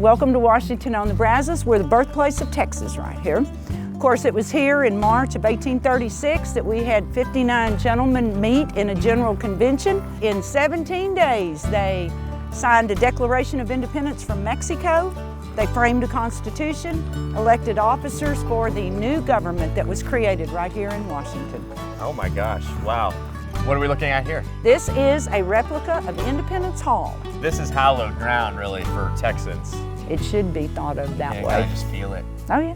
Welcome to Washington on the Brazos. We're the birthplace of Texas right here. Of course, it was here in March of 1836 that we had 59 gentlemen meet in a general convention. In 17 days, they signed a Declaration of Independence from Mexico. They framed a constitution, elected officers for the new government that was created right here in Washington. Oh my gosh, wow. What are we looking at here? This is a replica of Independence Hall. This is hallowed ground, really, for Texans. It should be thought of that way. I just feel it. Oh yeah.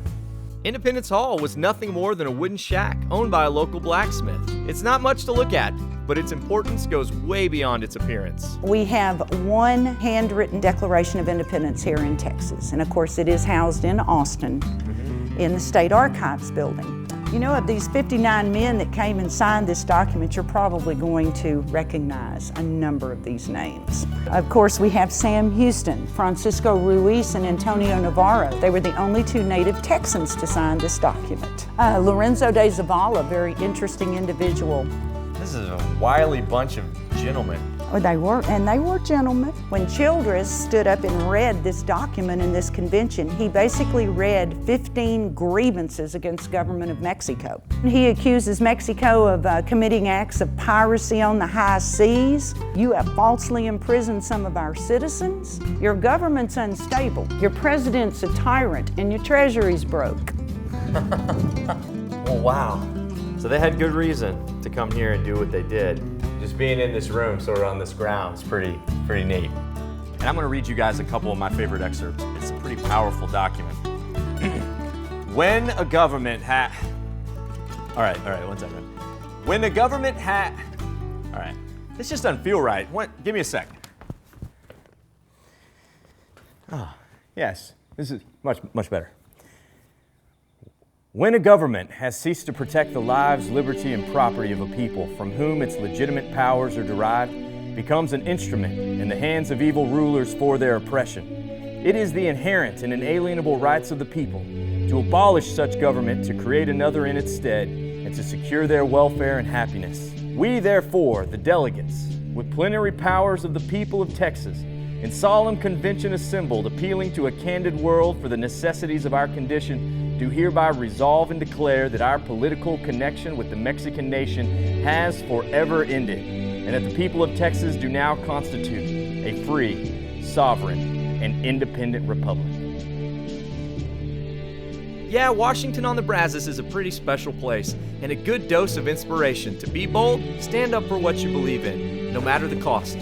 Independence Hall was nothing more than a wooden shack owned by a local blacksmith. It's not much to look at, but its importance goes way beyond its appearance. We have one handwritten Declaration of Independence here in Texas, and of course it is housed in Austin in the State Archives building. You know, of these 59 men that came and signed this document, you're probably going to recognize a number of these names. Of course, we have Sam Houston, Francisco Ruiz, and Antonio Navarro. They were the only two native Texans to sign this document. Lorenzo de Zavala, very interesting individual. This is a wily bunch of gentlemen. Oh, they were gentlemen. When Childress stood up and read this document in this convention, he basically read 15 grievances against the government of Mexico. He accuses Mexico of committing acts of piracy on the high seas. You have falsely imprisoned some of our citizens. Your government's unstable. Your president's a tyrant, and your treasury's broke. Well, wow. So they had good reason to come here and do what they did. Just being in this room, sort of on this ground, is pretty neat. And I'm gonna read you guys a couple of my favorite excerpts. It's a pretty powerful document. When a government all right, one second. When the government all right, this just doesn't feel right. Give me a sec. Yes, this is much better. When a government has ceased to protect the lives, liberty, and property of a people from whom its legitimate powers are derived, becomes an instrument in the hands of evil rulers for their oppression. It is the inherent and inalienable rights of the people to abolish such government, to create another in its stead, and to secure their welfare and happiness. We, therefore, the delegates, with plenary powers of the people of Texas, in solemn convention assembled, appealing to a candid world for the necessities of our condition, do hereby resolve and declare that our political connection with the Mexican nation has forever ended, and that the people of Texas do now constitute a free, sovereign, and independent republic. Yeah, Washington on the Brazos is a pretty special place, and a good dose of inspiration to be bold, stand up for what you believe in, no matter the cost.